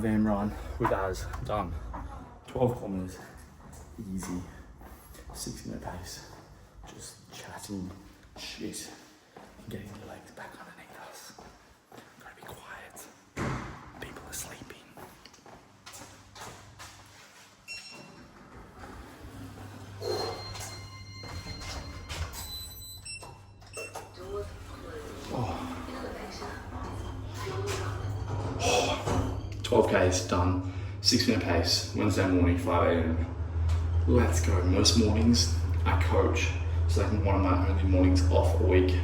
5 a.m. run with Az, done. 12 kilometers, easy. 6-minute pace, just chatting shit, getting the legs back underneath us. Gotta be quiet. People are sleeping. Oh. 12Ks done. 6-minute pace, Wednesday morning, 5 a.m. Let's go. Most mornings I coach, so that's one of my only mornings off a week.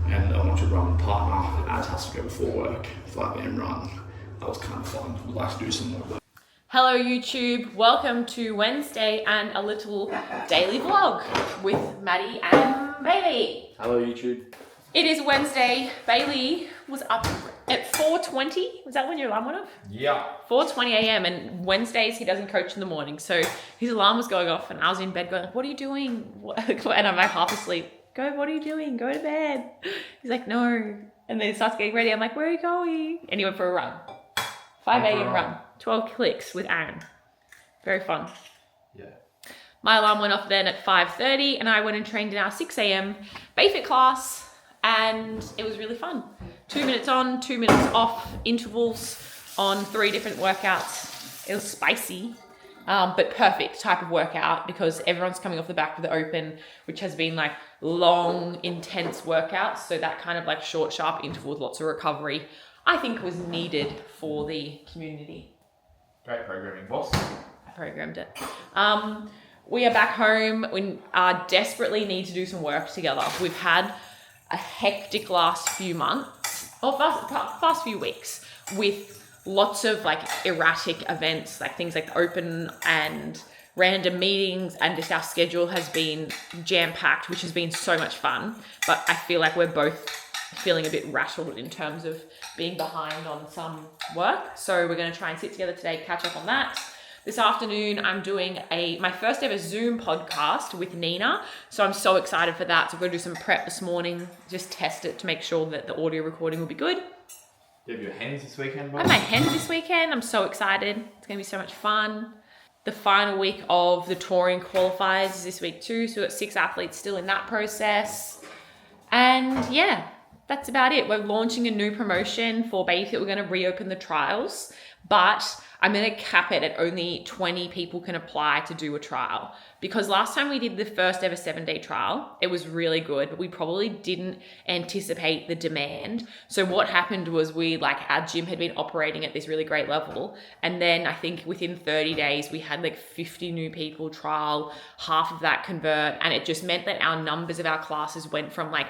And I want to run with a partner, as has to go before work, 5 a.m. run. That was kind of fun. I'd like to do some more of that. Hello YouTube, welcome to Wednesday and a little daily vlog with Maddie and Bailey. Hello YouTube. It is Wednesday. Bailey was up at 4:20. Was that when your alarm went off? Yeah. 4:20 a.m. and Wednesdays he doesn't coach in the morning. So his alarm was going off and I was in bed going, what are you doing? And I'm like half asleep. Go, what are you doing? Go to bed. He's like, no. And then he starts getting ready. I'm like, where are you going? And he went for a run. 5 a.m. run. 12 clicks with Aaron. Very fun. Yeah. My alarm went off then at 5:30 and I went and trained in our 6 a.m. Bayfit class and it was really fun. 2 minutes on, 2 minutes off intervals on 3 different workouts. It was spicy, but perfect type of workout because everyone's coming off the back of the open, which has been like long, intense workouts. So that kind of like short, sharp interval with lots of recovery, I think was needed for the community. Great programming, boss. I programmed it. We are back home. We desperately need to do some work together. We've had a hectic last few months, or past few weeks, with lots of like erratic events, like things like the open and random meetings, and just our schedule has been jam-packed, which has been so much fun. But I feel like we're both feeling a bit rattled in terms of being behind on some work. So we're going to try and sit together today, catch up on that. This afternoon, I'm doing my first ever Zoom podcast with Nina. So I'm so excited for that. So we're going to do some prep this morning, just test it to make sure that the audio recording will be good. You have your hens this weekend, I have my hens this weekend. I'm so excited. It's going to be so much fun. The final week of the touring qualifiers is this week too. So we've got 6 athletes still in that process. And yeah, that's about it. We're launching a new promotion for Bayfit. We're going to reopen the trials, but I'm going to cap it at only 20 people can apply to do a trial, because last time we did the first ever 7-day trial, it was really good, but we probably didn't anticipate the demand. So what happened was our gym had been operating at this really great level. And then I think within 30 days, we had like 50 new people trial, half of that convert. And it just meant that our numbers of our classes went from like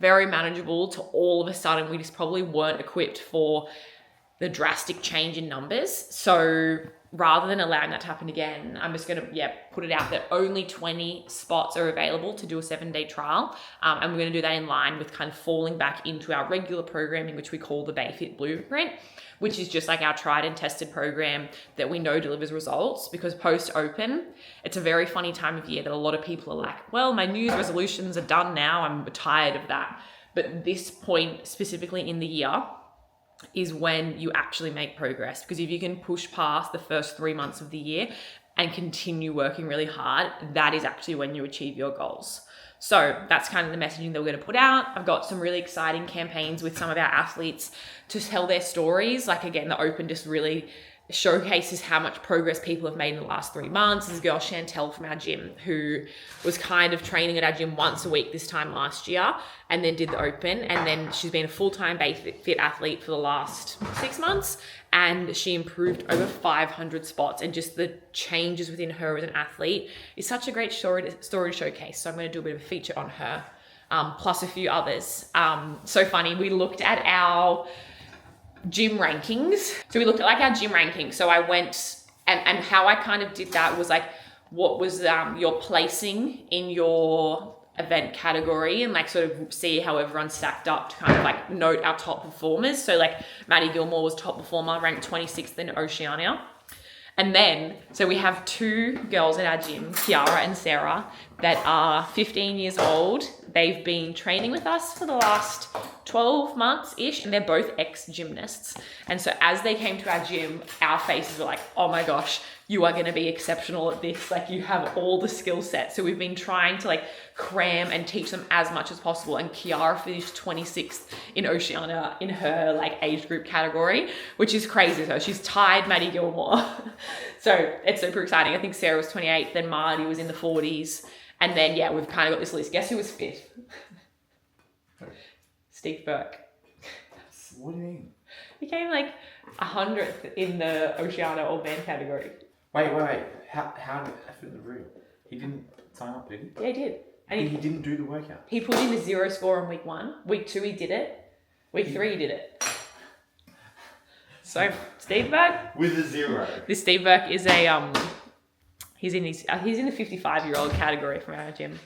very manageable to all of a sudden we just probably weren't equipped for the drastic change in numbers. So rather than allowing that to happen again, I'm just going to put it out that only 20 spots are available to do a 7-day trial. And we're going to do that in line with kind of falling back into our regular programming, which we call the Bayfit Blueprint, which is just like our tried and tested program that we know delivers results. Because post-open, it's a very funny time of year that a lot of people are like, well, my New Year's resolutions are done now. I'm tired of that. But this point specifically in the year is when you actually make progress. Because if you can push past the first 3 months of the year and continue working really hard, that is actually when you achieve your goals. So that's kind of the messaging that we're going to put out. I've got some really exciting campaigns with some of our athletes to tell their stories. Like again, the open just really showcases how much progress people have made in the last 3 months. There's a girl, Chantel, from our gym, who was kind of training at our gym once a week this time last year and then did the open. And then she's been a full-time Bayfit athlete for the last 6 months. And she improved over 500 spots. And just the changes within her as an athlete is such a great story to showcase. So I'm going to do a bit of a feature on her, plus a few others. So funny, we looked at our gym rankings. So we looked at like our gym rankings. So I went and how I kind of did that was like, what was your placing in your event category, and like sort of see how everyone stacked up to kind of like note our top performers. So like Maddie Gilmore was top performer, ranked 26th in Oceania. And then, so we have 2 girls at our gym, Kiara and Sarah, that are 15 years old. They've been training with us for the last 12 months-ish, and they're both ex-gymnasts. And so as they came to our gym, our faces were like, oh my gosh, you are gonna be exceptional at this. Like, you have all the skill sets. So we've been trying to like cram and teach them as much as possible. And Kiara finished 26th in Oceania in her like age group category, which is crazy. So she's tied Maddie Gilmore. So it's super exciting. I think Sarah was 28th, then Marty was in the 40s. And then, yeah, we've kind of got this list. Guess who was 5th? Steve Burke. What do you mean? He came like 100th in the Oceania Old Man category. Wait. How did I fit the real? He didn't sign up, did he? Yeah, he did. And he didn't do the workout. He put in a 0 score on week 1. Week 2, he did it. Week 3, he did it. So, Steve Burke. With a 0. This Steve Burke is a, he's in the 55-year-old category from our gym.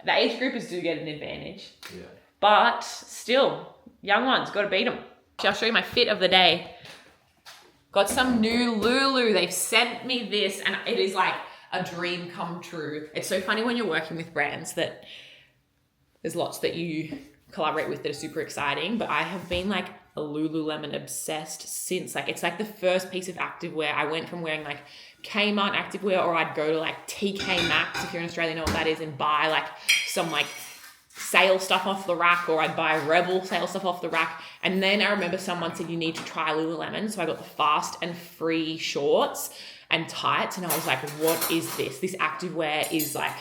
The age groupers do get an advantage. Yeah. But still, young ones, got to beat them. I'll show you my fit of the day. Got some new Lulu. They've sent me this, and it is like a dream come true. It's so funny when you're working with brands that there's lots that you collaborate with that are super exciting, but I have been like a Lululemon obsessed since, like, it's like the first piece of activewear. I went from wearing like Kmart activewear, or I'd go to like TK Maxx, if you're in Australia, know what that is, and buy like some like sale stuff off the rack, or I'd buy Rebel sale stuff off the rack. And then I remember someone said you need to try Lululemon, so I got the fast and free shorts and tights, and I was like, what is this? This activewear is like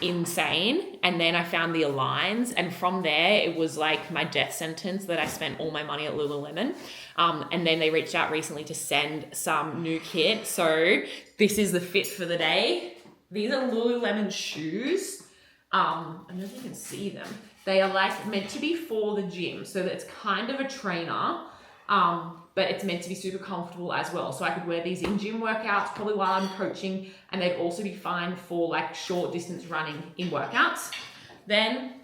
insane. And then I found the Aligns, and from there it was like my death sentence that I spent all my money at Lululemon. And then they reached out recently to send some new kit, so this is the fit for the day. These are Lululemon shoes. I don't know if you can see them. They are like meant to be for the gym, so that it's kind of a trainer, but it's meant to be super comfortable as well. So I could wear these in gym workouts, probably while I'm coaching, and they'd also be fine for like short distance running in workouts. Then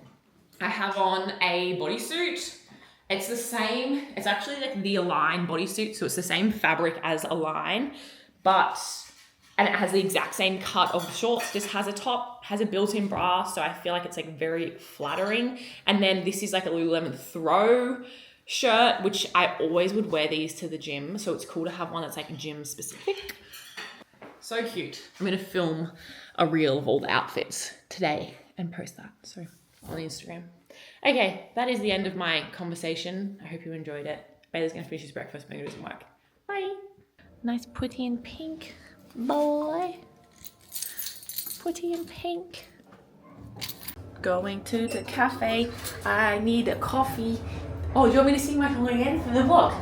I have on a bodysuit. It's the same, it's actually like the Align bodysuit, so it's the same fabric as Align, and it has the exact same cut of shorts, just has a top, has a built-in bra, so I feel like it's like very flattering. And then this is like a Lululemon throw shirt, which I always would wear these to the gym, so it's cool to have one that's like gym specific. So cute. I'm gonna film a reel of all the outfits today and post that, so on Instagram. Okay, that is the end of my conversation. I hope you enjoyed it. Bailey's gonna finish his breakfast, but I'm gonna do some work. Bye. Nice putty in pink. Boy, putty in pink. Going to the cafe. I need a coffee. Oh, do you want me to sing my song again for the vlog?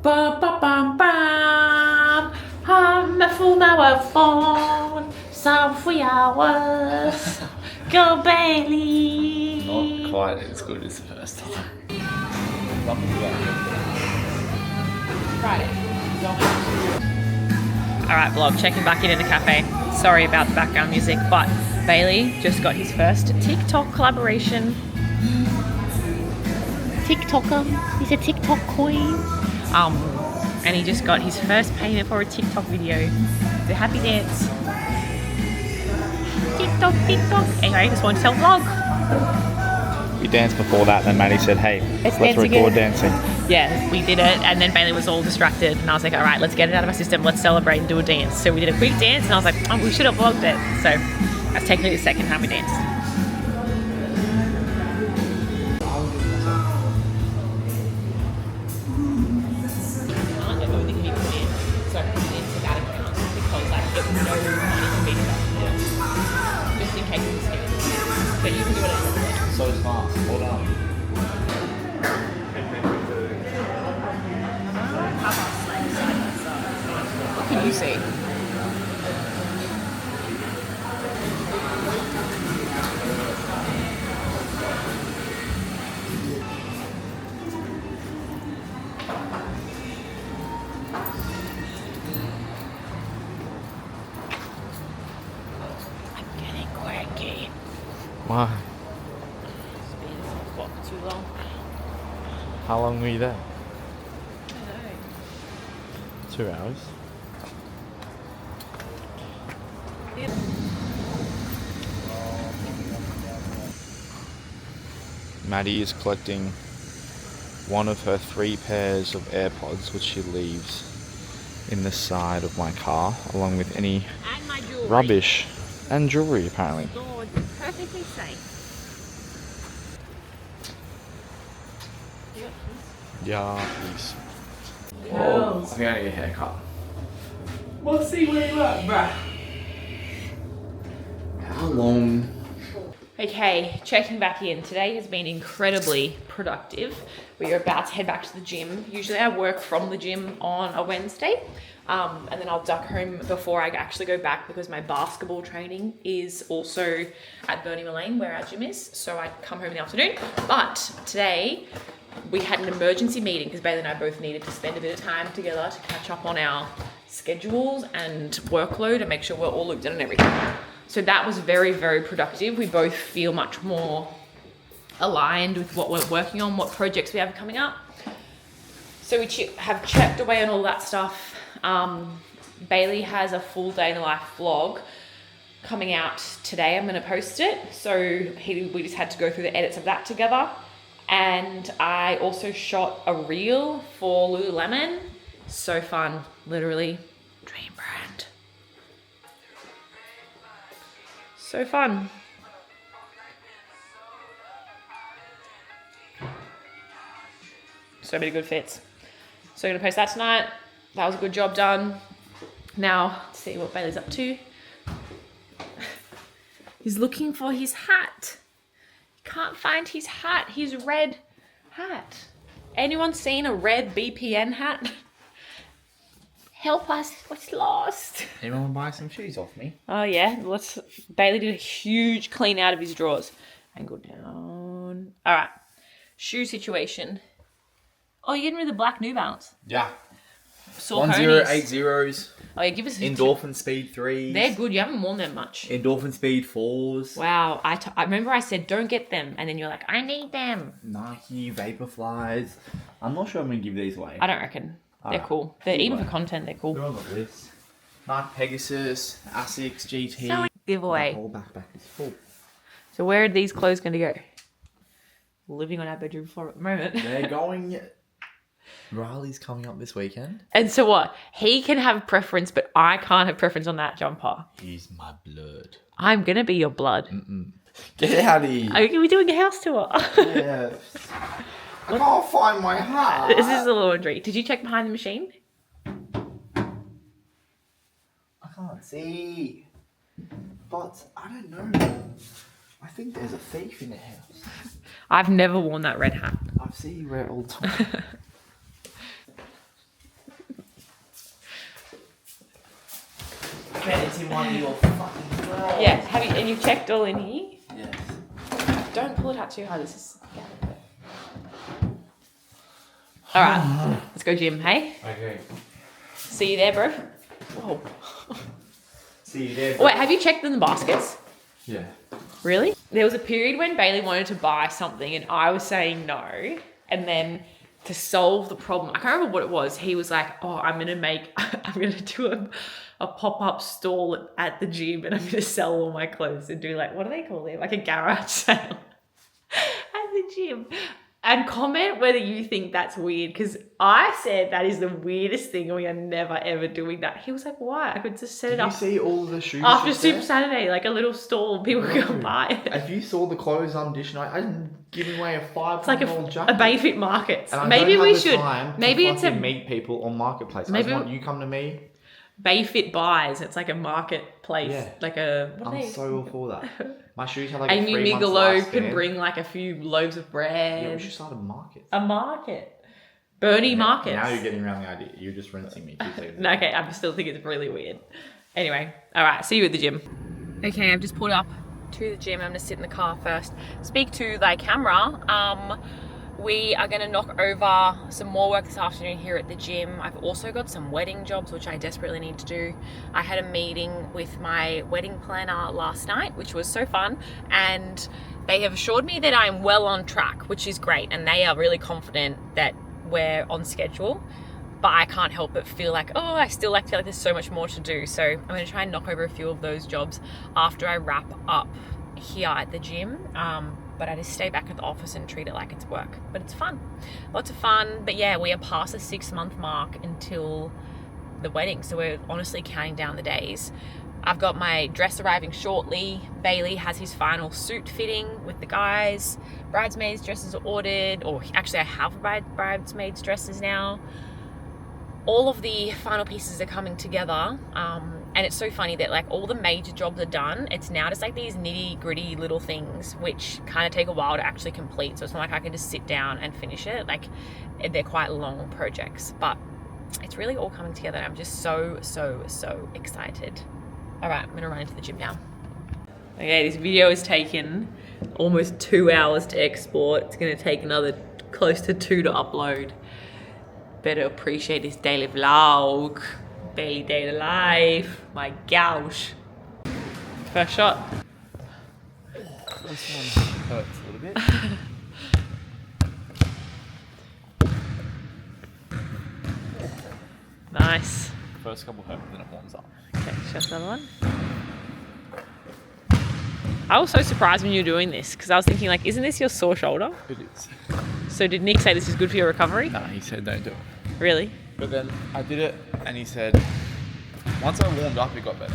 Ba ba bam bam. I'm a full marathon. Some 3 hours. Go Bailey. Not quite as good as the first time. Friday. Alright vlog, checking back in the cafe. Sorry about the background music, but Bailey just got his first TikTok collaboration. TikToker, he's a TikTok queen. And he just got his first payment for a TikTok video. The happy dance. TikTok. Anyway, just wanted to tell vlog. We danced before that, then Maddie said, hey, let's record dancing. Yeah, we did it, and then Bailey was all distracted, and I was like, all right, let's get it out of my system, let's celebrate and do a dance. So we did a quick dance, and I was like, oh, we should have vlogged it. So that's technically the second time we danced. Just in case it's scary. But you can do it anyway. So smart. Hold on. What can you see? I'm getting quirky. Why? What, too long? How long were you there? I don't know. 2 hours. Maddie is collecting one of her 3 pairs of AirPods, which she leaves in the side of my car, along with any And my jewelry. rubbish and jewelry, apparently. Stored perfectly safe. Yeah, please. Oh, I think I need a haircut. we'll see where you're at, bruh. How long? Okay, checking back in. Today has been incredibly productive. We are about to head back to the gym. Usually I work from the gym on a Wednesday, and then I'll duck home before I actually go back because my basketball training is also at Burnham Lane where our gym is. So I come home in the afternoon. But today we had an emergency meeting because Bailey and I both needed to spend a bit of time together to catch up on our schedules and workload and make sure we're all looped in and everything. So that was very, very productive. We both feel much more aligned with what we're working on, what projects we have coming up. So we have checked away on all that stuff. Bailey has a full day in the life vlog coming out today. I'm going to post it. So we just had to go through the edits of that together. And I also shot a reel for Lululemon. So fun, literally. Dream brand. So fun. So many good fits. So I'm gonna post that tonight. That was a good job done. Now, let's see what Bailey's up to. He's looking for his hat. Can't find his hat, his red hat. Anyone seen a red BPN hat? Help us, it's lost. Anyone want to buy some shoes off me? Oh yeah, Bailey did a huge clean out of his drawers. And go down. All right, shoe situation. Oh, you're getting rid of the black New Balance. Yeah. Saucony's. 1080s. Oh yeah, give us a Endorphin Speed 3s. They're good. You haven't worn them much. Endorphin Speed 4s. Wow, I remember I said don't get them, and then you're like, I need them. Nike Vaporflies. I'm not sure I'm going to give these away. I don't reckon. They're cool. They're even for content. They're cool. They're on the list. Nike Pegasus, Asics GT. So giveaway. My whole backpack is full. So where are these clothes going to go? Living on our bedroom floor at the moment. They're going... Riley's coming up this weekend. And so what? He can have preference, but I can't have preference on that jumper. He's my blood. I'm going to be your blood. Get out of here. Are we doing a house tour? Yes. I can't find my hat. This is the laundry. Did you check behind the machine? I can't see. But I don't know. I think there's a thief in the house. I've never worn that red hat. I see you wear it all the time. I bet it's in one of your fucking drawers. Yeah, and you've checked all in here? Yes. Don't pull it out too hard. This is... All right, let's go gym, hey? Okay. See you there, bro. Whoa. See you there. Oh, wait, have you checked in the baskets? Yeah. Really? There was a period when Bailey wanted to buy something and I was saying no. And then to solve the problem, I can't remember what it was. He was like, oh, I'm going to do a pop-up stall at the gym and I'm going to sell all my clothes and do like, what do they call it? Like a garage sale at the gym. And comment whether you think that's weird, because I said that is the weirdest thing and we are never ever doing that. He was like, why? I could just set it up. Did you see all the shoes after just Super there? Saturday, like a little stall, people could go buy it. If you saw the clothes I'm dishing out, I'm giving away a $500 It's like a jacket. Bayfit Markets. And I Maybe don't we have the should. time to Maybe it's a fucking meet people on Marketplace. Maybe- I just want you come to me. Bayfit Buys. It's like a marketplace. Yeah. Like a... What are I'm they? so all for that. My shoes have like Amy a 3 months Migalow can lifespan. bring like a few loaves of bread. Yeah, we should start a market. A market. Bernie Markets. Now you're getting around the idea. You're just rinsing me 2 seconds. No, okay, I still think it's really weird. Anyway, all right, see you at the gym. Okay, I've just pulled up to the gym. I'm gonna sit in the car first, speak to thy camera. We are gonna knock over some more work this afternoon here at the gym. I've also got some wedding jobs, which I desperately need to do. I had a meeting with my wedding planner last night, which was so fun, and they have assured me that I'm well on track, which is great, and they are really confident that we're on schedule. But I can't help but feel like, oh, I still feel like there's so much more to do. So I'm going to try and knock over a few of those jobs after I wrap up here at the gym. but I just stay back at the office and treat it like it's work. But it's fun, lots of fun. But yeah, we are past the 6-month mark until the wedding, so we're honestly counting down the days. I've got my dress arriving shortly. Bailey has his final suit fitting with the guys. Bridesmaids dresses are ordered, or actually I have bridesmaids dresses now. All of the final pieces are coming together, and it's so funny that like all the major jobs are done. It's now just like these nitty gritty little things which kind of take a while to actually complete, so it's not like I can just sit down and finish it. Like they're quite long projects, but it's really all coming together, and I'm just so excited. All right, I'm gonna run into the gym now. Okay, this video is taken almost 2 hours to export. It's gonna take another close to 2 to upload. Better appreciate this daily vlog. Daily day to life. My gosh. First shot. This one hurts a little bit. Nice. First couple hurt, then it warms up. Okay, shot another one. I was so surprised when you were doing this because I was thinking like, isn't this your sore shoulder? It is. So did Nick say this is good for your recovery? No, he said don't do it. Really? But then I did it, and he said, once I warmed up, it got better.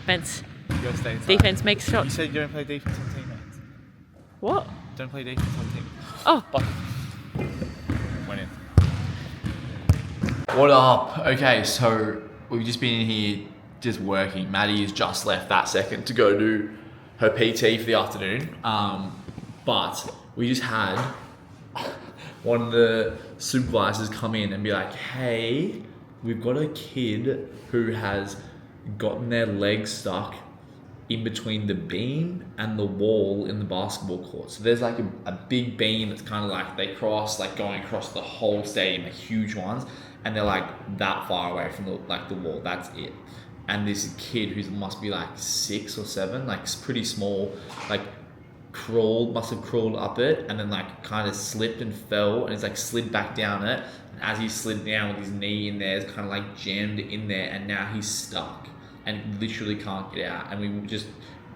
Defense. You gotta stay inside. Defense makes You shots. said you don't play defense on teammates. What? Don't play defense on teammates. Oh. But went in. What up? Okay, so we've just been in here just working. Maddie has just left that second to go do her PT for the afternoon. But we just had one of the supervisors come in and be like, hey, we've got a kid who has gotten their legs stuck in between the beam and the wall in the basketball court. So there's like a big beam that's kind of like they cross, like going across the whole stadium, like huge ones, and they're like that far away from the wall. That's it. And this kid who must be like 6 or 7, like pretty small, like must have crawled up it, and then like kind of slipped and fell, and he's like slid back down it. And as he slid down with his knee in there, it's kind of like jammed in there, and now he's stuck and literally can't get out. And we just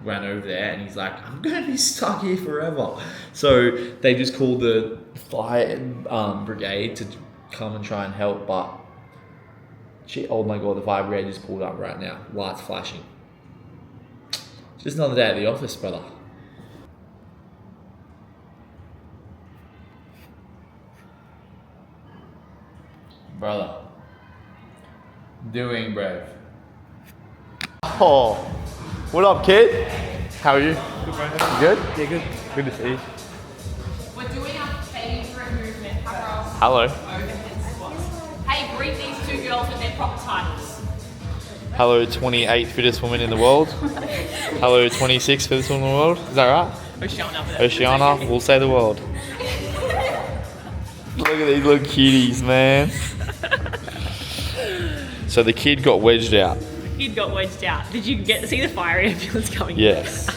ran over there, and he's like, I'm gonna be stuck here forever. So they just called the fire brigade to come and try and help, but oh my god, the fire brigade just pulled up right now. Lights flashing. It's just another day at the office, brother. Brother. Doing brave. Oh, what up, kid? How are you? Good, bro. You good? Yeah, good. Good to see you. We're doing our favorite movement. Hello. Hey, greet these 2 girls with their proper titles. Hello, 28th fittest woman in the world. Hello, 26th fittest woman in the world. Is that right? Oceana. Oceana, we'll say the world. Look at these little cuties, man. So the kid got wedged out. The kid got wedged out. Did you get to see the fire ambulance coming? Yes.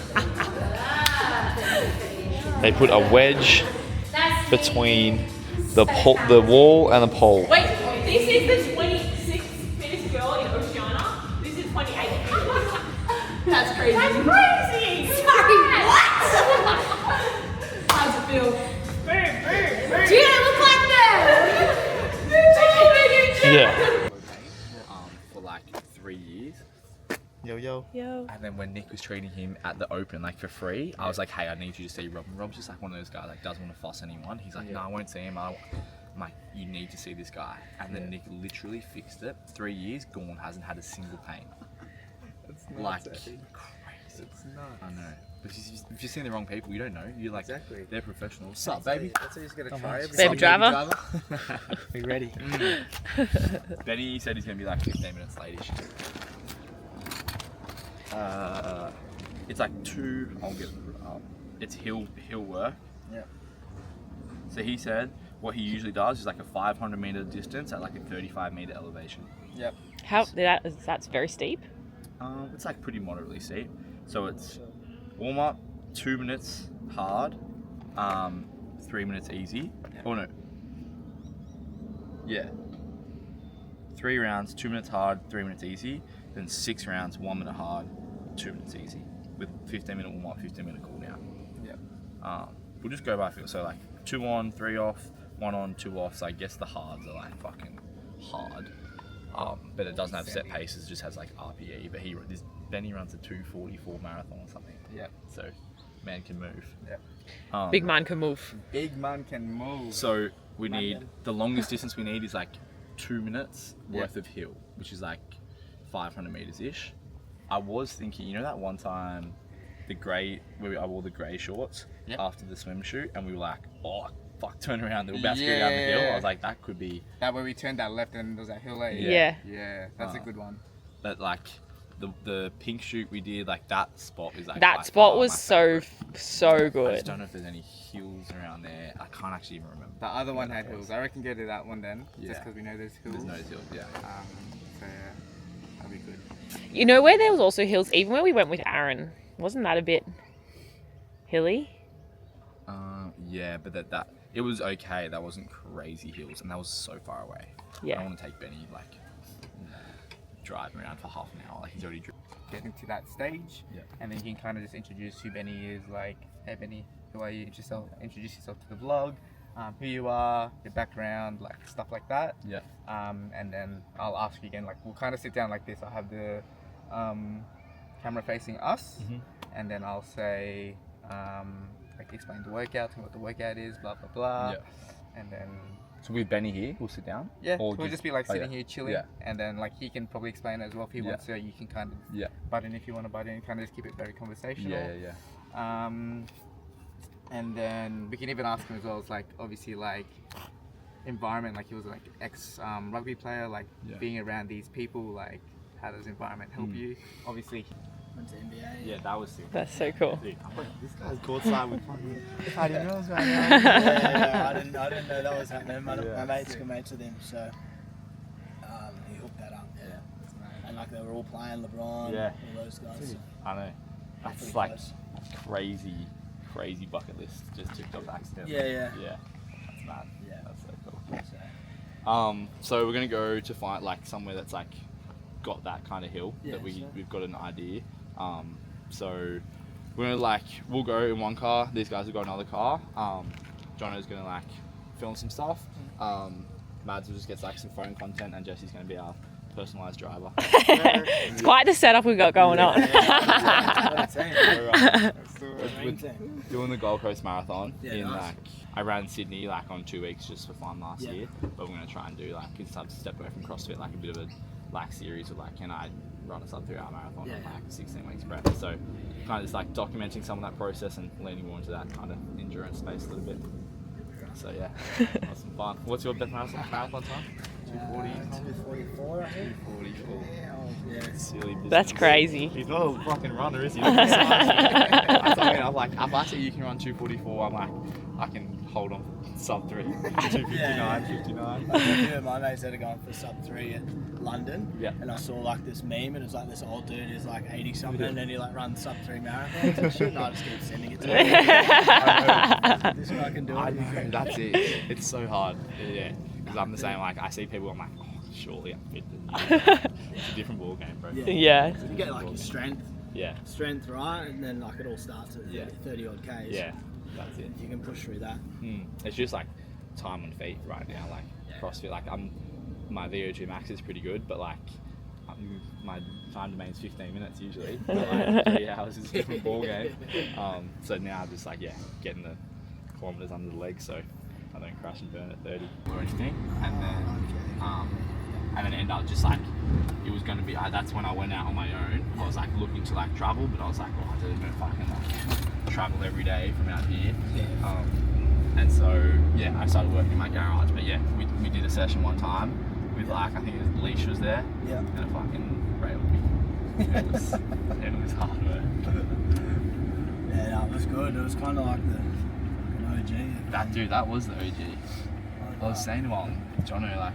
They put a wedge between the wall and the pole. Wait, this is the 26th fittest girl in Oceana. This is 28th. That's crazy. That's crazy. Sorry, what? How's it feel? Do you look like that? Yeah. For like 3 years. Yo. And then when Nick was treating him at the open, like for free, I was like, hey, I need you to see Rob. And Rob's just like one of those guys, like doesn't want to fuss anyone. He's like, no, I won't see him. I'm like, you need to see this guy. And then Nick literally fixed it. 3 years, gone, hasn't had a single pain. That's nuts, Like, actually. crazy. It's nuts. I know. But if you're seeing the wrong people, you don't know. You're like, Exactly. they're professionals. What's up, baby? That's what he's going to try. Baby driver. Be ready. Benny said he's going to be like 15 minutes late-ish. It's like it's hill work. Yeah. So he said what he usually does is like a 500 meter distance at like a 35 meter elevation. Yep. That's very steep. It's like pretty moderately steep. So it's warm up, 2 minutes hard, 3 minutes easy. Oh no. Yeah. 3 rounds, 2 minutes hard, 3 minutes easy. Then 6 rounds, 1 minute hard, 2 minutes easy. with 15-minute warm up, 15-minute cool down. Yeah. We'll just go by feel. So like 2 on, 3 off, 1 on, 2 off. So I guess the hards are like fucking hard. But it doesn't have set paces. It just has like RPE. But Benny runs a 2:44 marathon or something. Yeah. So man can move. Yeah. Big man can move. Big man can move. So we need the longest distance we need is like 2 minutes worth of hill, which is like 500 meters ish. I was thinking, you know that one time, I wore the grey shorts after the swim shoot, and we were like, oh fuck, turn around, they're about to go down the hill. I was like, that could be. That way we turned that left and there was that hill. Yeah. Yeah, that's a good one. But like the pink shoot we did, like that spot is like. That spot was so I good. just don't know if there's any hills around there. I can't actually even remember. The other one had hills. I reckon go to that one then, just because we know there's hills. There's no hills, yeah. So yeah, that'll be good. You know where there was also hills, even where we went with Aaron, wasn't that a bit hilly? Yeah, but that it was okay. That wasn't crazy hills, and that was so far away. I Yeah. don't want to take Benny like driving around for half an hour. Like he's already Getting to that stage, and then you can kind of just introduce who Benny is. Like, hey Benny, who are you? Introduce yourself to the vlog, who you are, your background, like stuff like that. Yeah. And then I'll ask you again. Like, we'll kind of sit down like this. I'll have the camera facing us, and then I'll say, like, explain the workout and what the workout is, blah blah blah. Yeah. And then. So with Benny here, we'll sit down. Yeah, Or we'll just be like sitting here chilling, Yeah. and then like he can probably explain it as well if he wants to. You can kind of butt in if you want to butt in, kind of just keep it very conversational. Yeah. And then we can even ask him as well. It's like obviously like environment, like he was like ex rugby player, like being around these people, like how does environment help you? Obviously. Went to NBA. Yeah, that was sick. That's so cool. This guy's courtside with fucking How do you know, Yeah, I didn't know that was happening. My mate's good mates with him, so he hooked that up. Yeah. And like they were all playing LeBron, all those guys. So I know. That's pretty like close. crazy bucket list. Just ticked off accidentally. Yeah. Yeah. That's mad. Yeah. That's so cool. So, So we're gonna go to find like somewhere that's like got that kind of hill that we've got an idea. So we're gonna we'll go in one car. These guys will go in another car. Jono's gonna like film some stuff. Mads will just get like some phone content, and Jesse's gonna be our personalised driver. It's quite the setup we got going on. We're doing the Gold Coast Marathon in nice. like I ran Sydney like on 2 weeks just for fun last year, but we're gonna try and do like instead of step away from CrossFit, like a bit of a like series of like, can I run a sub 3 hour marathon in like 16 weeks prep? So kind of just like documenting some of that process and leaning more into that kind of endurance space a little bit. So yeah, that's some fun. What's your best marathon time? 240? 244, I think. 244. Yeah. Silly business. That's crazy. He's not a fucking runner, is he? I'm like, if I say you can run 244, I'm like, I can hold on sub 3. 259, 59. Like, a few of my mates that are going for sub 3 at London, Yeah. and I saw like this meme, and it was like this old dude is like 80 something, and then he like runs sub 3 marathons and shit, and I just keep sending it to him. This guy can do I it. know, that's it. It's so hard. Yeah. Because I'm the same, like, I see people, I'm like, oh, surely I'm fit. It's a different ball game, bro. Yeah. You get like your strength Yeah. right, and then like it all starts at 30 odd Ks. Yeah. That's it. You can push through that. It's just like time on feet right now, like CrossFit. Like my VO2 max is pretty good, but like my time domain is 15 minutes usually. But like 3 hours is a different ball game. So now I'm just like getting the kilometers under the legs, so I don't crash and burn at 30 or anything. And then end up just like it was going to be. That's when I went out on my own. I was like looking to like travel, but I was like, oh, I don't even fucking like travel every day from out here. And so I started working in my garage. But we did a session one time with like I think it was Leash was there, and it fucking railed me. It was hard work. Yeah, no, it was good. It was kind of like the fucking OG. That was the OG. I was saying to Jono, like,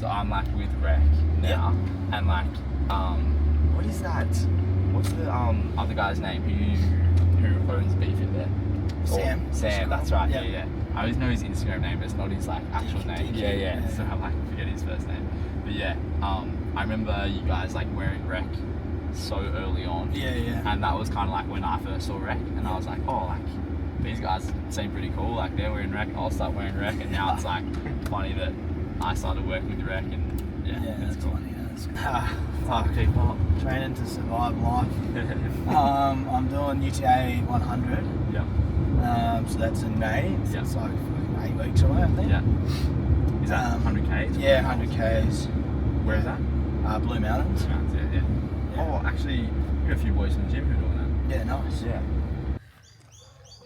so I'm like with Rec now, and like, what is that? What's the other guy's name who owns Beefit there? Sam, that's right. Yeah. I always know his Instagram name, but it's not his like actual name. Yeah. So I'm like forget his first name. But I remember you guys like wearing Rec so early on. Yeah, yeah. And that was kind of like when I first saw rec, and I was like, oh, like these guys seem pretty cool. Like they're wearing rec, I'll start wearing rec. And now it's like funny that I started working with the rec, and Yeah, that's cool. funny. That's cool. Hard to keep up. Training to survive life. I'm doing UTA 100. Yeah. So that's in May. So Yeah. it's like 8 weeks away, I think. Yeah. Is that 100Ks? Yeah, 100Ks. Where is that? Blue Mountains. Yeah. Oh, actually, we got a few boys from the gym who are doing Yeah, nice. that. Yeah.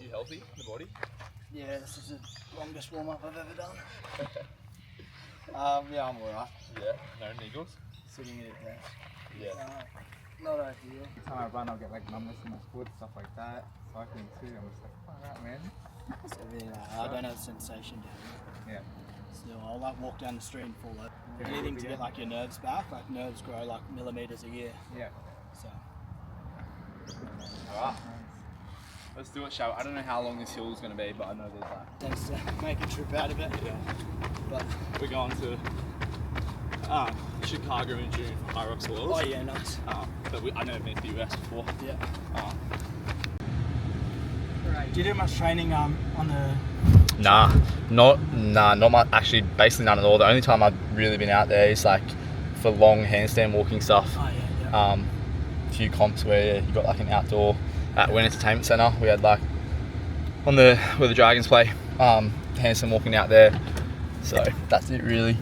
You healthy in the body? Yeah, this is the longest warm up I've ever done. Yeah, I'm alright. Yeah. No niggles? Sitting at a desk. Yeah. Not ideal. Every time I run, I'll get like numbness in my foot, stuff like that. Cycling too, I'm just like, alright, man. It's everything like I don't have the sensation down here. Yeah. Still, I'll like walk down the street and fall over. Anything to get like your nerves back, like nerves grow like millimeters a year. Yeah. So Alright. Let's do it, shall we? I don't know how long this hill is going to be, but I know there's like... tends to make a trip out of it. Yeah. But We're going to Chicago in June for High Rocks Worlds. oh yeah, nice. But I've never been to the US before. Yeah. Do you do much training on the? Nah, not much. Actually, basically none at all. The only time I've really been out there is like for long handstand walking stuff. Oh yeah. A few comps where you got like an outdoor at Wynn Entertainment Centre. We had like on the where the Dragons play, handstand walking out there. So that's it really.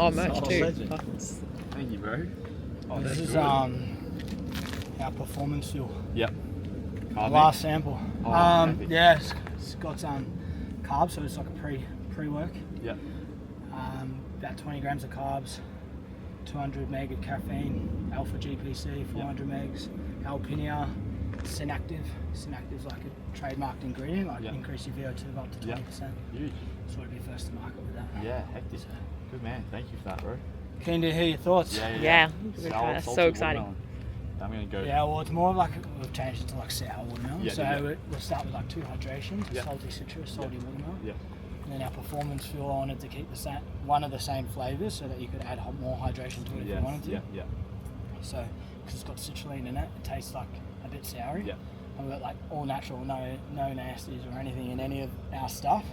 Oh, merch too. Thank you, bro. Oh, This that's is good. our performance fuel. Yep. Last sample. Oh, epic. Yeah, it's got carbs, so it's like a pre-work. Yep. About 20 grams of carbs, 200 meg of caffeine, alpha GPC, 400 megs, Alpinia, Synactive. Synactive's like a trademarked ingredient, like Yep. increase your VO2 up to 20%. Huge. Just want to be first to market with that. Yeah, hectic. Good man. Thank you for that, bro. Keen to hear your thoughts. Yeah. That's so exciting. I'm gonna go. Yeah, well, it's more of like we've changed it to like sour watermelon. Yeah, so yeah. we'll start with like 2 hydrations: Yeah. salty citrus, salty watermelon. Yeah. And then our performance fuel, I wanted to keep one of the same flavors so that you could add more hydration to it if you wanted to. Yeah. So, because it's got citrulline in it, it tastes like a bit soury. Yeah. And we've got like all natural, no nasties or anything in any of our stuff.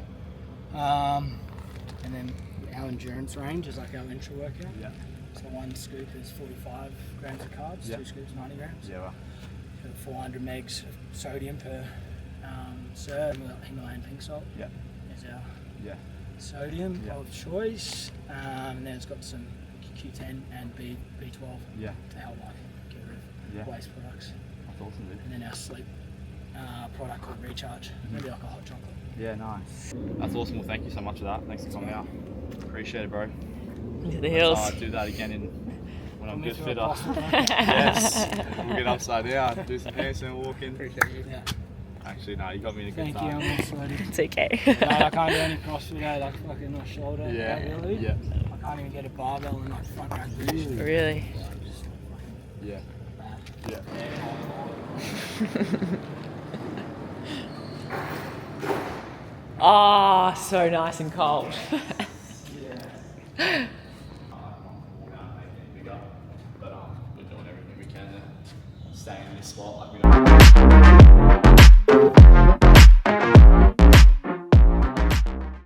And then our endurance range is like our intra workout. Yeah. So 1 scoop is 45 grams of carbs, Yeah. 2 scoops 90 grams. Yeah. Well. 400 megs of sodium per serve. Himalayan pink salt Yeah. is our Yeah. sodium Yeah. of choice. And then it's got some Q10 and B12 Yeah. to help like get rid of Yeah. waste products. That's awesome, dude. And then our sleep product called Recharge, maybe like a hot chocolate. Yeah, nice. That's awesome. Well, thank you so much for that. Thanks for coming out. Appreciate it, bro. The hills. I'll do that again when I'm Put me good through a fitter. CrossFit, Yes. We'll get upside down, do some handstand walking. Appreciate you. yeah. Actually, no, you got me in a good Thank you, time. I'm not sweaty. It's okay. No, I can't do any CrossFit, like fucking my shoulder. Yeah. Really. Yeah. I can't even get a barbell in like front rack position. Really? Just Yeah. bad. Yeah. Oh, so nice and cold. But we're doing everything we can to stay in this spot. Like we don't.